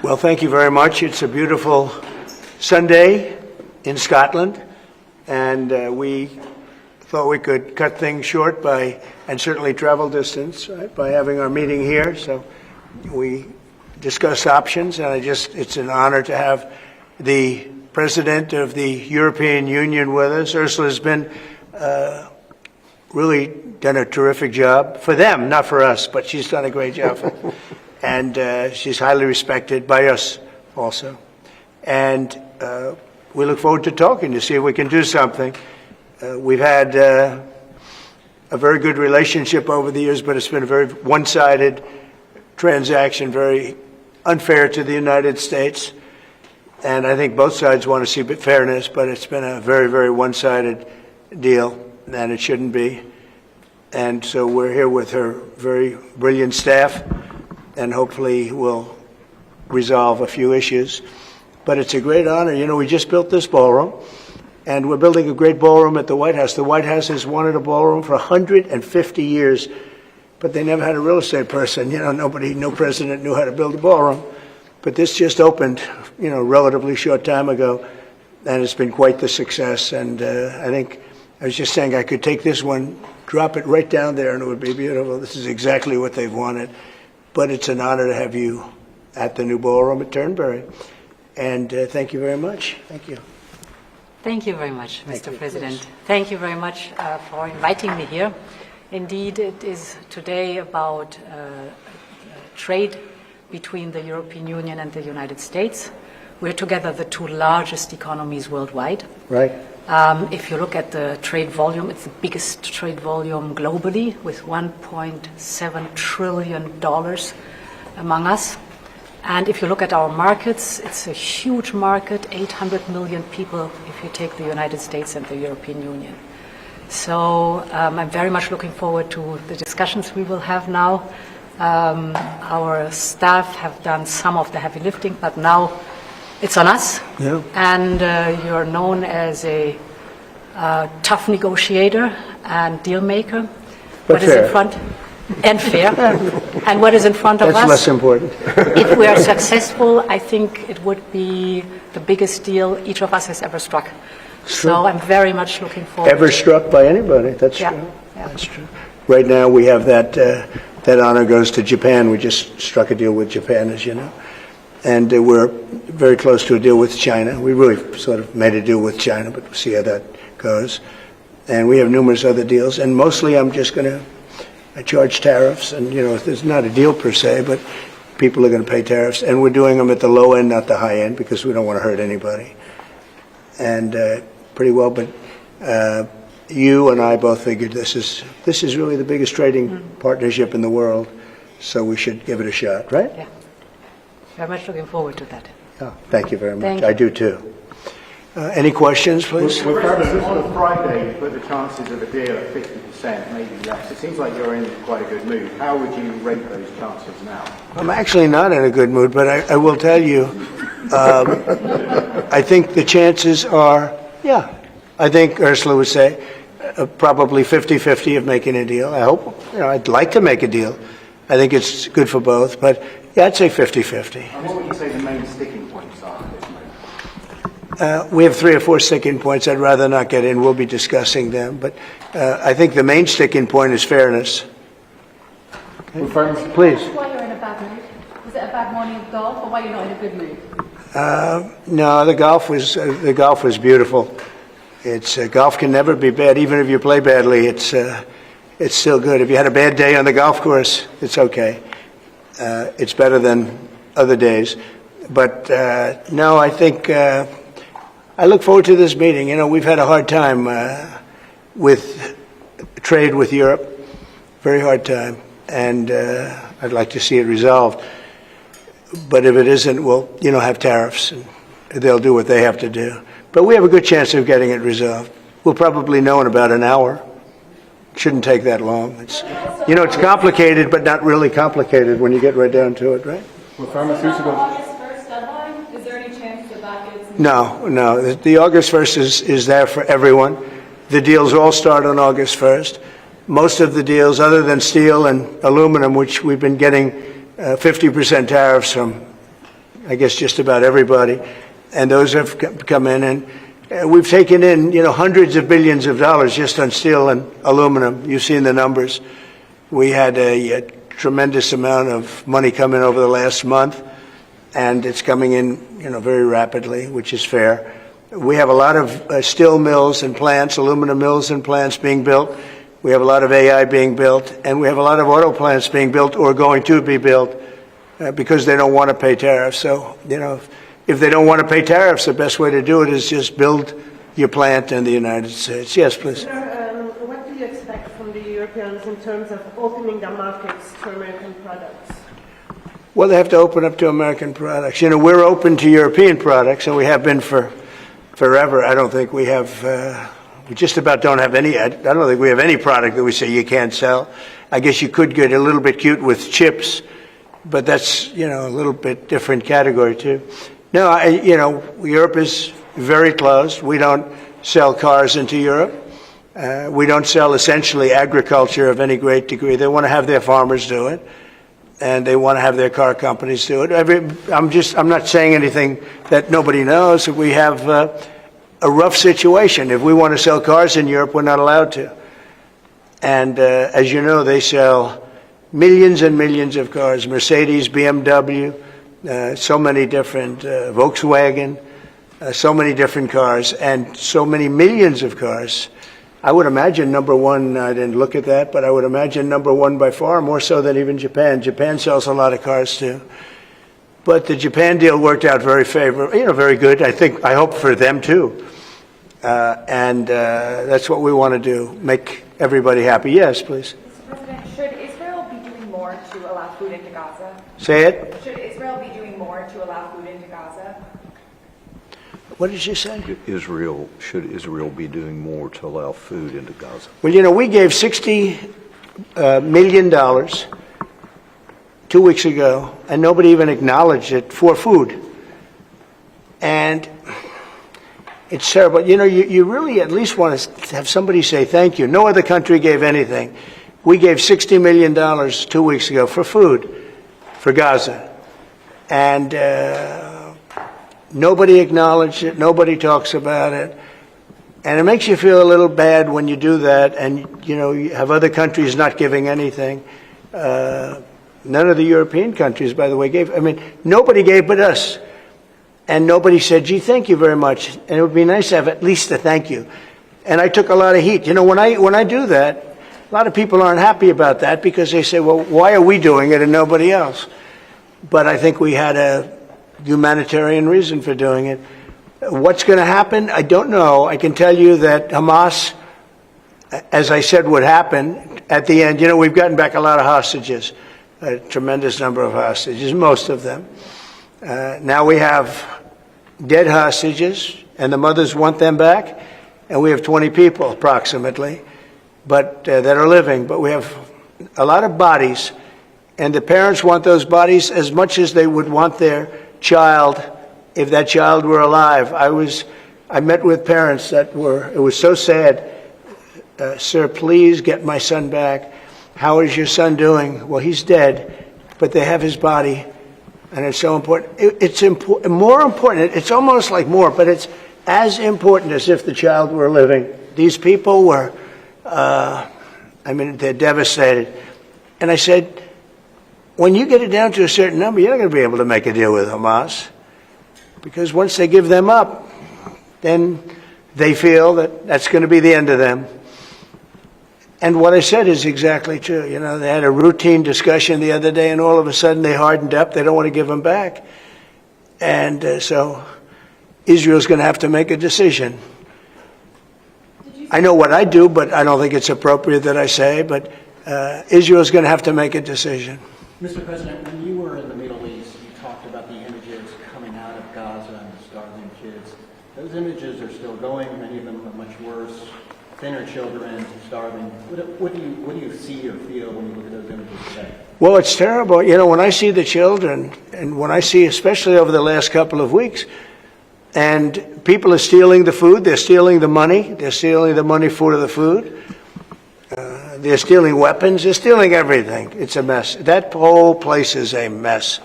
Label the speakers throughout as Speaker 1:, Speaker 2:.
Speaker 1: Well, thank you very much. It's a beautiful Sunday in Scotland, and we thought we could cut things short and certainly travel distance, right, by having our meeting here. So we discussed options, and it's an honor to have the President of the European Union with us. Ursula's been really done a terrific job for them, not for us, but she's done a great job for them. And she's highly respected by us also. And we look forward to talking to see if we can do something. We've had a very good relationship over the years, but it's been a very one-sided transaction, very unfair to the United States. And I think both sides want to see fairness, but it's been a very, very one-sided deal, and it shouldn't be. And so we're here with her very brilliant staff, and hopefully we'll resolve a few issues. But it's a great honor. You know, we just built this ballroom, and we're building a great ballroom at the White House. The White House has wanted a ballroom for 150 years, but they never had a real estate person. You know, no president knew how to build a ballroom. But this just opened, you know, relatively short time ago, and it's been quite the success. And I think, I was just saying, I could take this one, drop it right down there, and it would be beautiful. This is exactly what they've wanted. But it's an honor to have you at the new ballroom at Turnberry. And thank you very much. Thank you.
Speaker 2: Thank you very much, Mr. President. Thank you very much for inviting me here. Indeed, it is today about trade between the European Union and the United States. We're together the two largest economies worldwide.
Speaker 1: Right.
Speaker 2: If you look at the trade volume, it's the biggest trade volume globally, with $1.7 trillion among us. And if you look at our markets, it's a huge market, 800 million people if you take the United States and the European Union. So I'm very much looking forward to the discussions we will have now. Our staff have done some of the heavy lifting, but now it's on us.
Speaker 1: Yeah.
Speaker 2: And you're known as a tough negotiator and deal maker.
Speaker 1: But
Speaker 2: what
Speaker 1: fair.
Speaker 2: is in front? And fair. And what is in front of us?
Speaker 1: That's less important.
Speaker 2: If we are successful, I think it would be the biggest deal each of us has ever struck. So I'm very much looking forward.
Speaker 1: Ever struck by anybody? That's true.
Speaker 2: Yeah.
Speaker 1: That's true. Right now we have that honor goes to Japan. We just struck a deal with Japan, as you know. And we're very close to a deal with China. We really sort of made a deal with China, but we'll see how that goes. And we have numerous other deals. And mostly I'm just going to charge tariffs. And, you know, there's not a deal per se, but people are going to pay tariffs. And we're doing them at the low end, not the high end, because we don't want to hurt anybody. And pretty well, but you and I both figured this is really the biggest trading partnership in the world, so we should give it a shot, right?
Speaker 2: Yeah. Very much looking forward to that.
Speaker 1: Oh, thank you very much.
Speaker 2: Thank you.
Speaker 1: I do too. Any questions, please?
Speaker 3: Well, on Friday, you put the chances of a deal at 50%, maybe less. It seems like you're in quite a good mood. How would you rate those chances now?
Speaker 1: I'm actually not in a good mood, but I will tell you, I think the chances are, I think Ursula would say, probably 50-50 of making a deal. I hope, I'd like to make a deal. I think it's good for both, but yeah, I'd say 50-50.
Speaker 3: And what would you say the main sticking points are at this moment?
Speaker 1: We have 3 or 4 sticking points. I'd rather not get in. We'll be discussing them, but I think the main sticking point is fairness. Okay.
Speaker 3: Well,
Speaker 1: please.
Speaker 4: Why you're in a bad mood? Was it a bad morning of golf, or why you're not in a good mood?
Speaker 1: No, the golf was beautiful. Golf can never be bad, even if you play badly. It's still good. If you had a bad day on the golf course, it's okay. It's better than other days. But no, I think I look forward to this meeting. You know, we've had a hard time with trade with Europe, very hard time, and I'd like to see it resolved. But if it isn't, we'll, have tariffs, and they'll do what they have to do. But we have a good chance of getting it resolved. We'll probably know in about an hour. It shouldn't take that long. It's complicated, but not really complicated when you get right down to it, right?
Speaker 3: Well, pharmaceuticals.
Speaker 4: August 1st deadline? Is there any chance that gets...
Speaker 1: No. The August 1st is there for everyone. The deals all start on August 1st. Most of the deals, other than steel and aluminum, which we've been getting 50% tariffs from I guess just about everybody, and those have come in, and we've taken in, hundreds of billions of dollars just on steel and aluminum. You've seen the numbers. We had a tremendous amount of money come in over the last month, and it's coming in, very rapidly, which is fair. We have a lot of steel mills and plants, aluminum mills and plants being built. We have a lot of AI being built, and we have a lot of auto plants being built or going to be built because they don't want to pay tariffs. So, if they don't want to pay tariffs, the best way to do it is just build your plant in the United States. Yes, please.
Speaker 5: What do you expect from the Europeans in terms of opening their markets to American products?
Speaker 1: Well, they have to open up to American products. We're open to European products, and we have been for forever. I don't think we have... We just about don't have any. I don't think we have any product that we say you can't sell. I guess you could get a little bit cute with chips, but that's, a little bit different category too. No, Europe is very closed. We don't sell cars into Europe. We don't sell essentially agriculture of any great degree. They want to have their farmers do it, and they want to have their car companies do it. I'm not saying anything that nobody knows. We have a rough situation. If we want to sell cars in Europe, we're not allowed to. And as you know, they sell millions and millions of cars, Mercedes, BMW, so many different, Volkswagen, so many different cars, and so many millions of cars. I would imagine number one, I didn't look at that, but I would imagine number one by far, more so than even Japan. Japan sells a lot of cars too. But the Japan deal worked out very favorable, very good. I hope for them too. And that's what we want to do, make everybody happy. Yes, please.
Speaker 6: Mr. President, should Israel be doing more to allow food into Gaza?
Speaker 1: Say it.
Speaker 6: Should Israel be doing more to allow food into Gaza?
Speaker 1: What did you say?
Speaker 7: Should Israel be doing more to allow food into Gaza?
Speaker 1: Well, we gave $60 million 2 weeks ago, and nobody even acknowledged it for food. And it's terrible. You really at least want to have somebody say thank you. No other country gave anything. We gave $60 million 2 weeks ago for food, for Gaza. And nobody acknowledged it. Nobody talks about it. And it makes you feel a little bad when you do that and, you have other countries not giving anything. None of the European countries, by the way, gave. Nobody gave but us. And nobody said, gee, thank you very much. And it would be nice to have at least a thank you. And I took a lot of heat. When I do that, a lot of people aren't happy about that because they say, well, why are we doing it and nobody else? But I think we had a humanitarian reason for doing it. What's going to happen? I don't know. I can tell you that Hamas, as I said would happen, at the end, we've gotten back a lot of hostages, a tremendous number of hostages, most of them. Now we have dead hostages, and the mothers want them back, and we have 20 people approximately, but that are living. But we have a lot of bodies, and the parents want those bodies as much as they would want their child if that child were alive. I met with parents it was so sad. Sir, please get my son back. How is your son doing? Well, he's dead, but they have his body. And it's so important. It's more important. It's almost like more, but it's as important as if the child were living. These people were, they're devastated. And I said, when you get it down to a certain number, you're not going to be able to make a deal with Hamas. Because once they give them up, then they feel that that's going to be the end of them. And what I said is exactly true. They had a routine discussion the other day, and all of a sudden they hardened up. They don't want to give them back. And so Israel's going to have to make a decision. I know what I do, but I don't think it's appropriate that I say, but Israel's going to have to make a decision.
Speaker 8: Mr. President, when you were in the Middle East, you talked about the images coming out of Gaza and the starving kids. Those images are still going. Many of them are much worse. Thinner children, starving. What do you see or feel when you look at those images today?
Speaker 1: Well, it's terrible. When I see the children, and when I see, especially over the last couple of weeks, and people are stealing the food, they're stealing the money, for the food, they're stealing weapons, they're stealing everything. It's a mess. That whole place is a mess.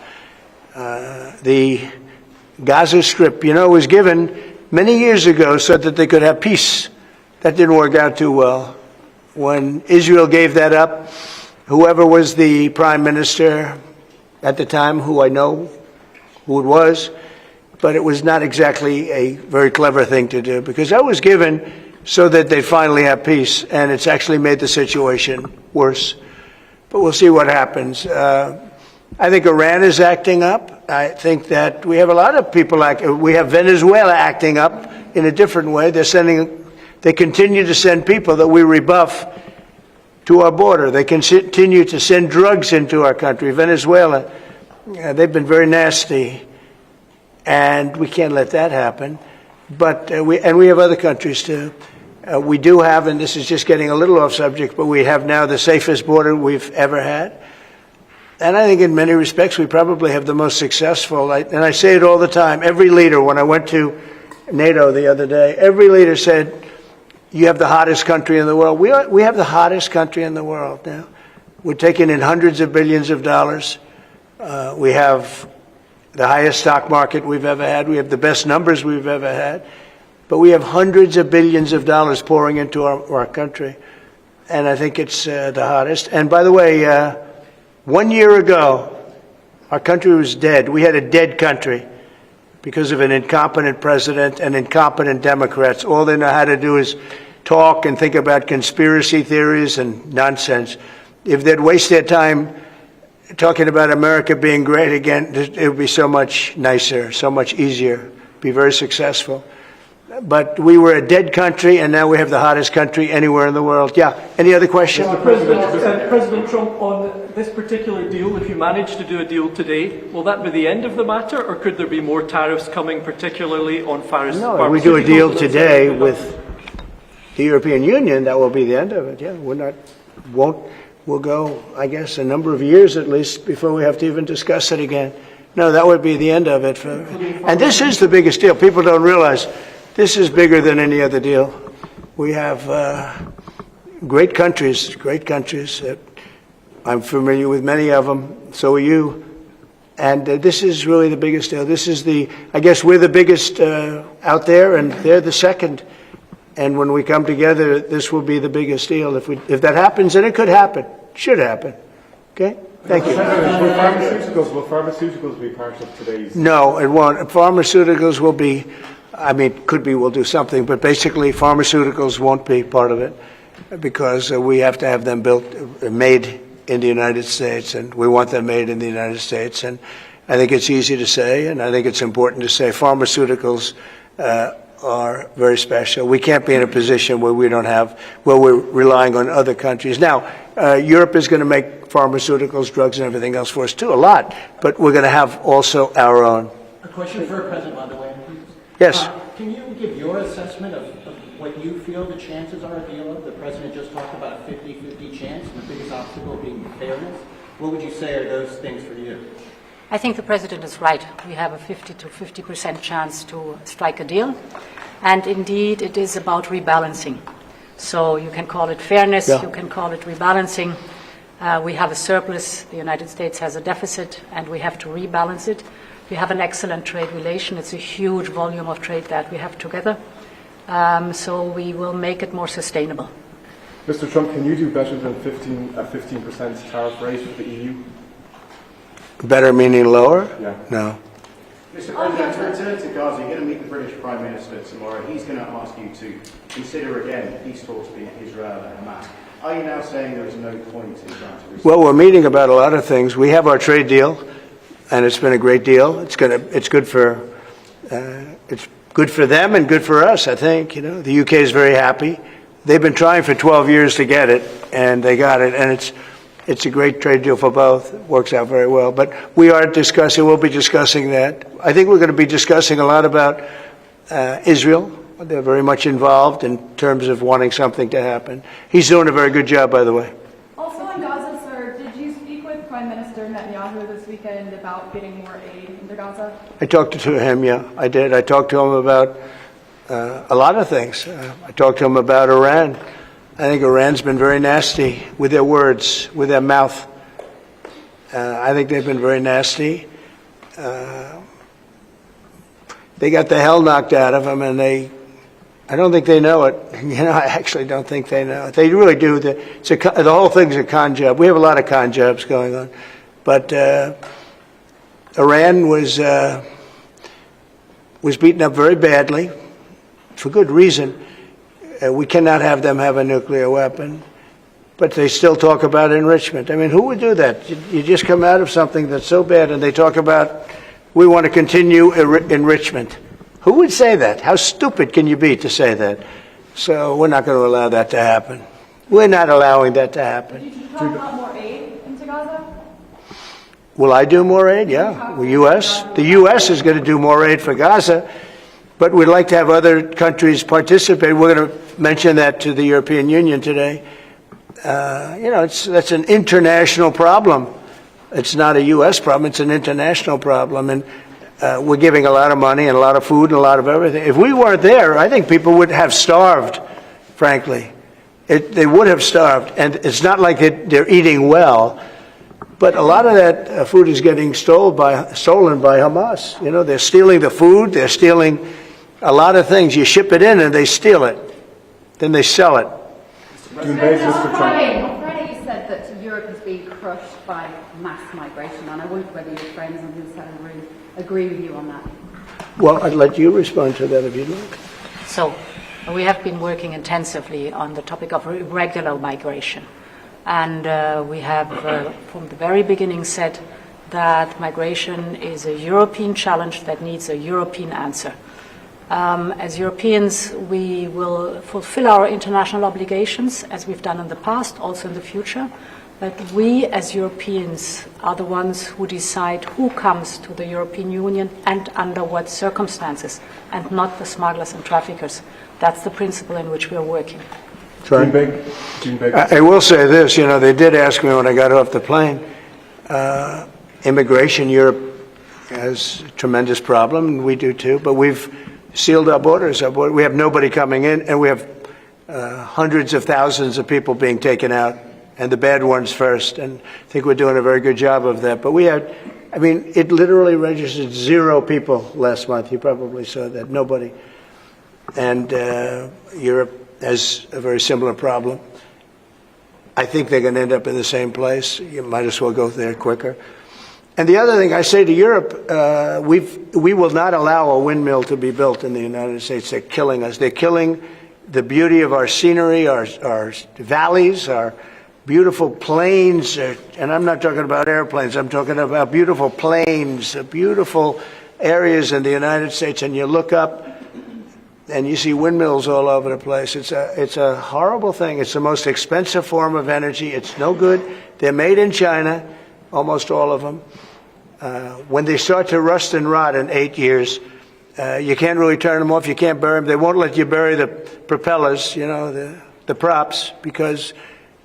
Speaker 1: The Gaza Strip, was given many years ago so that they could have peace. That didn't work out too well. When Israel gave that up, whoever was the prime minister at the time, who I know who it was, but it was not exactly a very clever thing to do, because that was given so that they finally have peace, and it's actually made the situation worse. But we'll see what happens. I think Iran is acting up. I think that we have a lot of people we have Venezuela acting up in a different way. They continue to send people that we rebuff to our border. They continue to send drugs into our country. Venezuela, they've been very nasty, and we can't let that happen. But we have other countries too. We do have, and this is just getting a little off subject, but we have now the safest border we've ever had. And I think in many respects we probably have the most successful, and I say it all the time, every leader, when I went to NATO the other day, every leader said, you have the hottest country in the world. We have the hottest country in the world now. We're taking in hundreds of billions of dollars. We have the highest stock market we've ever had. We have the best numbers we've ever had. But we have hundreds of billions of dollars pouring into our country. And I think it's the hottest. And by the way, 1 year ago, our country was dead. We had a dead country because of an incompetent president and incompetent Democrats. All they know how to do is talk and think about conspiracy theories and nonsense. If they'd waste their time talking about America being great again, it would be so much nicer, so much easier, be very successful. But we were a dead country, and now we have the hottest country anywhere in the world. Yeah, any other questions?
Speaker 9: President Trump, on this particular deal, if you manage to do a deal today, will that be the end of the matter, or could there be more tariffs coming, particularly on pharmaceuticals?
Speaker 1: No, if we do a deal today with the European Union, that will be the end of it. Yeah, we'll go, I guess, a number of years at least before we have to even discuss it again. No, that would be the end of it. And this is the biggest deal. People don't realize this is bigger than any other deal. We have great countries. I'm familiar with many of them. So are you. And this is really the biggest deal. This is I guess we're the biggest out there, and they're the second. And when we come together, this will be the biggest deal. If that happens, and it could happen, should happen. Okay? Thank you.
Speaker 10: Will pharmaceuticals be part of today's?
Speaker 1: No, it won't. Pharmaceuticals will be, could be, we'll do something, but basically pharmaceuticals won't be part of it because we have to have them made in the United States, and we want them made in the United States. And I think it's easy to say, and I think it's important to say pharmaceuticals are very special. We can't be in a position where we're relying on other countries. Now, Europe is going to make pharmaceuticals, drugs, and everything else for us too, a lot, but we're going to have also our own.
Speaker 8: A question for President von der Leyen.
Speaker 1: Yes.
Speaker 8: Can you give your assessment of what you feel the chances are of deal? The President just talked about a 50-50 chance, and the biggest obstacle being fairness. What would you say are those things for you?
Speaker 2: I think the President is right. We have a 50 to 50% chance to strike a deal. And indeed, it is about rebalancing. So you can call it fairness, You can call it rebalancing. We have a surplus, the United States has a deficit, and we have to rebalance it. We have an excellent trade relation. It's a huge volume of trade that we have together. So we will make it more sustainable.
Speaker 10: Mr. Trump, can you do better than 15% tariff rate with the EU?
Speaker 1: Better meaning lower?
Speaker 10: Yeah.
Speaker 1: No.
Speaker 3: Mr. President, to return to Gaza, you're going to meet the British Prime Minister tomorrow. He's going to ask you to consider again peace talks between Israel and Hamas. Are you now saying there is no point in trying to resolve?
Speaker 1: Well, we're meeting about a lot of things. We have our trade deal, and it's been a great deal. It's good for them and good for us, I think. The UK is very happy. They've been trying for 12 years to get it, and they got it, and it's a great trade deal for both. It works out very well. But we'll be discussing that. I think we're going to be discussing a lot about Israel. They're very much involved in terms of wanting something to happen. He's doing a very good job, by the way.
Speaker 4: Also on Gaza, sir, did you speak with Prime Minister Netanyahu this weekend about getting more aid into Gaza?
Speaker 1: I talked to him, yeah, I did. I talked to him about a lot of things. I talked to him about Iran. I think Iran's been very nasty with their words, with their mouth. I think they've been very nasty. they got the hell knocked out of them, and I don't think they know it. I actually don't think they know it. They really do. The whole thing's a con job. We have a lot of con jobs going on. But Iran was beaten up very badly, for good reason. We cannot have them have a nuclear weapon. But they still talk about enrichment. I mean, who would do that? You just come out of something that's so bad, and they talk about, we want to continue enrichment. Who would say that? How stupid can you be to say that? So we're not going to allow that to happen. We're not allowing that to happen.
Speaker 4: Did you talk about more aid into Gaza?
Speaker 1: Will I do more aid? Yeah. The U.S. is going to do more aid for Gaza, but we'd like to have other countries participate. We're going to mention that to the European Union today. That's an international problem. It's not a U.S. problem. It's an international problem, and we're giving a lot of money and a lot of food and a lot of everything. If we weren't there, I think people would have starved, frankly. They would have starved, and it's not like they're eating well. But a lot of that food is getting stolen by Hamas. They're stealing the food. They're stealing a lot of things. You ship it in and they steal it. Then they sell it.
Speaker 4: On Friday,
Speaker 6: You said that Europe is being crushed by mass migration, and I wonder whether your friends on this side of the room agree with you on that.
Speaker 1: Well, I'd let you respond to that if you'd like.
Speaker 2: So we have been working intensively on the topic of irregular migration. And we have, from the very beginning, said that migration is a European challenge that needs a European answer. As Europeans, we will fulfill our international obligations, as we've done in the past, also in the future. But we, as Europeans, are the ones who decide who comes to the European Union and under what circumstances, and not the smugglers and traffickers. That's the principle in which we are working.
Speaker 10: Dream big.
Speaker 1: I will say this, they did ask me when I got off the plane, immigration, Europe has a tremendous problem, and we do too, but we've sealed our borders. We have nobody coming in, and we have hundreds of thousands of people being taken out, and the bad ones first, and I think we're doing a very good job of that. But it literally registered 0 people last month. You probably saw that, nobody. And Europe has a very similar problem. I think they're going to end up in the same place. You might as well go there quicker. And the other thing I say to Europe, we will not allow a windmill to be built in the United States. They're killing us. They're killing the beauty of our scenery, our valleys, our beautiful plains. And I'm not talking about airplanes. I'm talking about beautiful plains, beautiful areas in the United States. And you look up, and you see windmills all over the place. It's a horrible thing. It's the most expensive form of energy. It's no good. They're made in China, almost all of them. When they start to rust and rot in 8 years, you can't really turn them off. You can't bury them. They won't let you bury the propellers, the props, because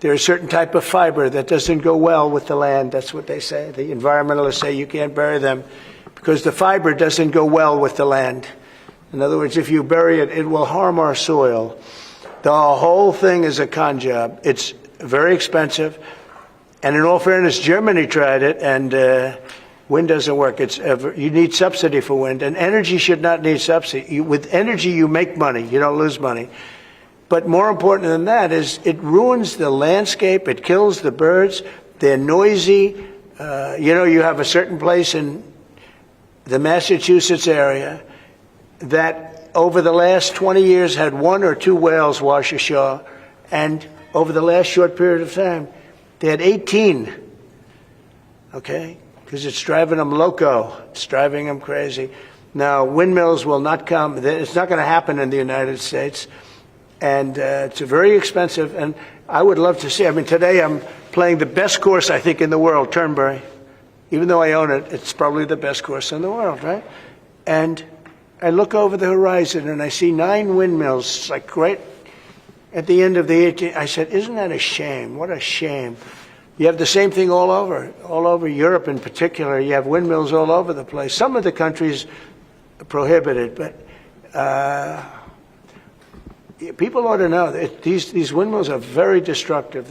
Speaker 1: they're a certain type of fiber that doesn't go well with the land. That's what they say. The environmentalists say you can't bury them because the fiber doesn't go well with the land. In other words, if you bury it, it will harm our soil. The whole thing is a con job. It's very expensive. And in all fairness, Germany tried it, and wind doesn't work. You need subsidy for wind, and energy should not need subsidy. With energy, you make money. You don't lose money. But more important than that is it ruins the landscape. It kills the birds. They're noisy. You have a certain place in the Massachusetts area that over the last 20 years had 1 or 2 whales wash ashore, and over the last short period of time, they had 18, okay? Because it's driving them loco. It's driving them crazy. Now, windmills will not come. It's not going to happen in the United States, and it's very expensive, and I would love to see. Today I'm playing the best course, I think, in the world, Turnberry. Even though I own it, it's probably the best course in the world, right? And I look over the horizon and I see 9 windmills, like right at the end of the 18th. I said, isn't that a shame? What a shame. You have the same thing all over Europe in particular. You have windmills all over the place. Some of the countries prohibit it, but people ought to know that these windmills are very destructive.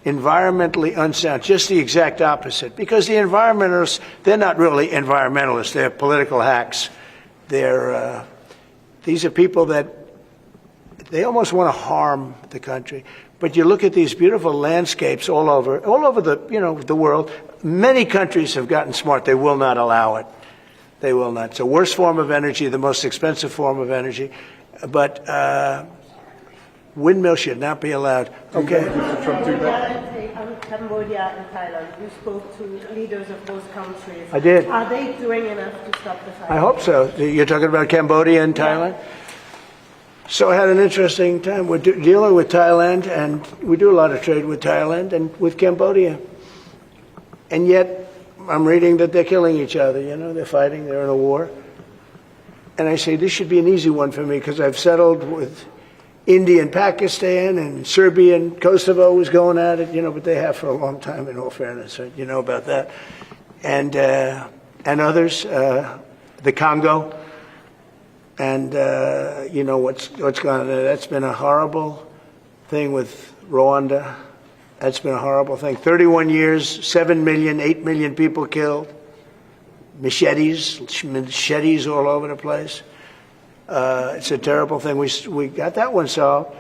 Speaker 1: environmentally unsound, just the exact opposite. Because the environmentalists, they're not really environmentalists, they're political hacks. These are people that, they almost want to harm the country. But you look at these beautiful landscapes all over the world. Many countries have gotten smart. They will not allow it. They will not. It's the worst form of energy, the most expensive form of energy. But windmills should not be allowed. Okay.
Speaker 5: On Cambodia and Thailand, you spoke to leaders of those countries.
Speaker 1: I did.
Speaker 5: Are they doing enough to stop the fight?
Speaker 1: I hope so. You're talking about Cambodia and Thailand? So I had an interesting time. We're dealing with Thailand, and we do a lot of trade with Thailand and with Cambodia. And yet, I'm reading that they're killing each other, they're fighting, they're in a war. And I say, this should be an easy one for me, because I've settled with India and Pakistan, and Serbia and Kosovo was going at it, but they have for a long time, in all fairness, you know about that. And others, the Congo. And what's gone on there. That's been a horrible thing with Rwanda. That's been a horrible thing. 31 years, 7 million, 8 million people killed. Machetes all over the place. It's a terrible thing. We got that one solved.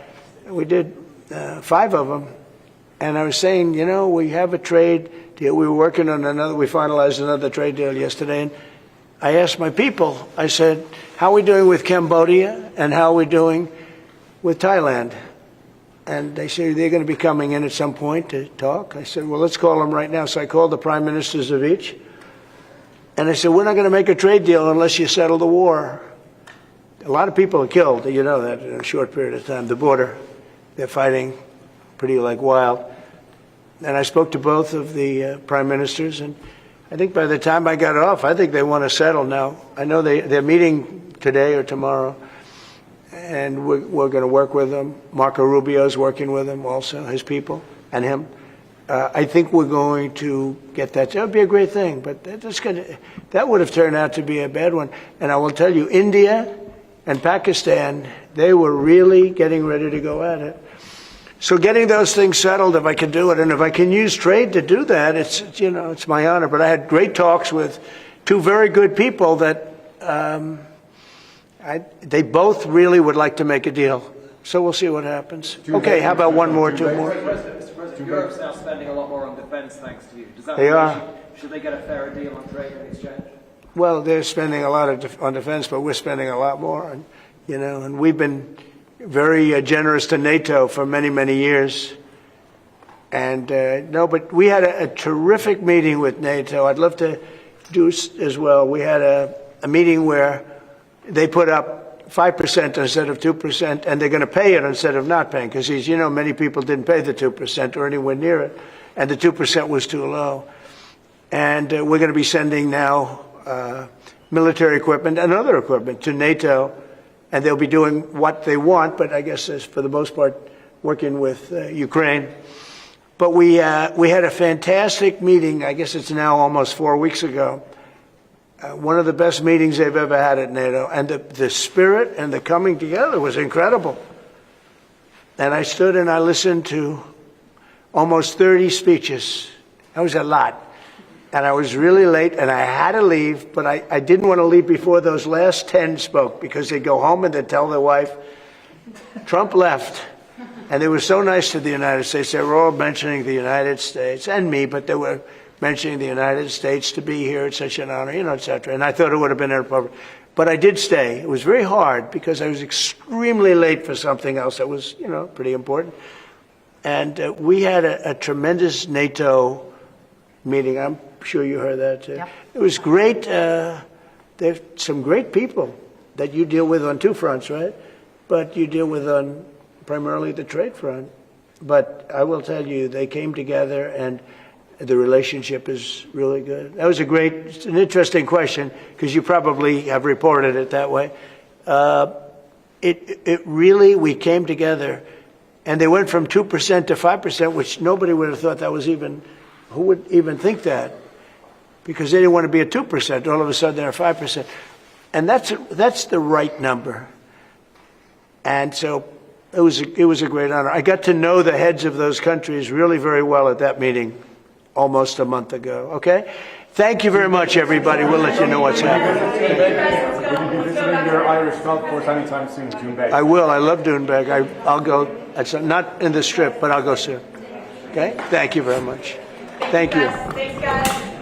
Speaker 1: We did 5 of them. And I was saying, we have a trade deal. We were working on we finalized another trade deal yesterday. And I asked my people, I said, how are we doing with Cambodia and how are we doing with Thailand? And they say they're going to be coming in at some point to talk. I said, well, let's call them right now. So I called the prime ministers of each. And I said, we're not going to make a trade deal unless you settle the war. A lot of people are killed, you know that, in a short period of time. The border, they're fighting pretty like wild. And I spoke to both of the prime ministers, and I think by the time I got off, I think they want to settle now. I know they're meeting today or tomorrow, and we're going to work with them. Marco Rubio's working with them also, his people, and him. I think we're going to get that. That would be a great thing, but that would have turned out to be a bad one. And I will tell you, India and Pakistan, they were really getting ready to go at it. So getting those things settled, if I can do it, and if I can use trade to do that, it's my honor. But I had great talks with 2 very good people that they both really would like to make a deal. So we'll see what happens. Okay, how about 1 more, 2 more?
Speaker 11: Mr. President, Europe's now spending a lot more on defence thanks to you. Does that
Speaker 1: They
Speaker 11: mean
Speaker 1: are.
Speaker 11: Should they get a fairer deal on trade and exchange?
Speaker 1: Well, they're spending a lot on defense, but we're spending a lot more. And we've been very generous to NATO for many, many years. And but we had a terrific meeting with NATO. I'd love to do as well. We had a meeting where they put up 5% instead of 2%, and they're going to pay it instead of not paying, because many people didn't pay the 2% or anywhere near it, and the 2% was too low. And we're going to be sending now military equipment and other equipment to NATO, and they'll be doing what they want, but I guess for the most part working with Ukraine. But we had a fantastic meeting. I guess it's now almost 4 weeks ago. One of the best meetings they've ever had at NATO, and the spirit and the coming together was incredible. And I stood and I listened to almost 30 speeches. That was a lot. And I was really late, and I had to leave, but I didn't want to leave before those last 10 spoke, because they'd go home and they'd tell their wife, Trump left. And they were so nice to the United States. They were all mentioning the United States, and me, but they were mentioning the United States to be here. It's such an honor, et cetera. And I thought it would have been inappropriate. But I did stay. It was very hard, because I was extremely late for something else that was, pretty important. And we had a tremendous NATO meeting. I'm sure you heard that too. Yep. It was great. There's some great people that you deal with on 2 fronts, right? But you deal with on primarily the trade front. But I will tell you, they came together, and the relationship is really good. That was an interesting question, because you probably have reported it that way. It really, we came together, and they went from 2% to 5%, which nobody would have thought that was even, who would even think that? Because they didn't want to be at 2%. All of a sudden, they're 5%. And that's the right number. And so it was a great honor. I got to know the heads of those countries really very well at that meeting almost a month ago. Okay? Thank you very much, everybody. We'll let you know what's happening.
Speaker 10: Will you be visiting your Irish golf course anytime soon, Doonbeg?
Speaker 1: I will. I love Doonbeg. I'll go. It's not in the strip, but I'll go soon. Okay? Thank you very much. Thank you.
Speaker 4: Thanks, guys.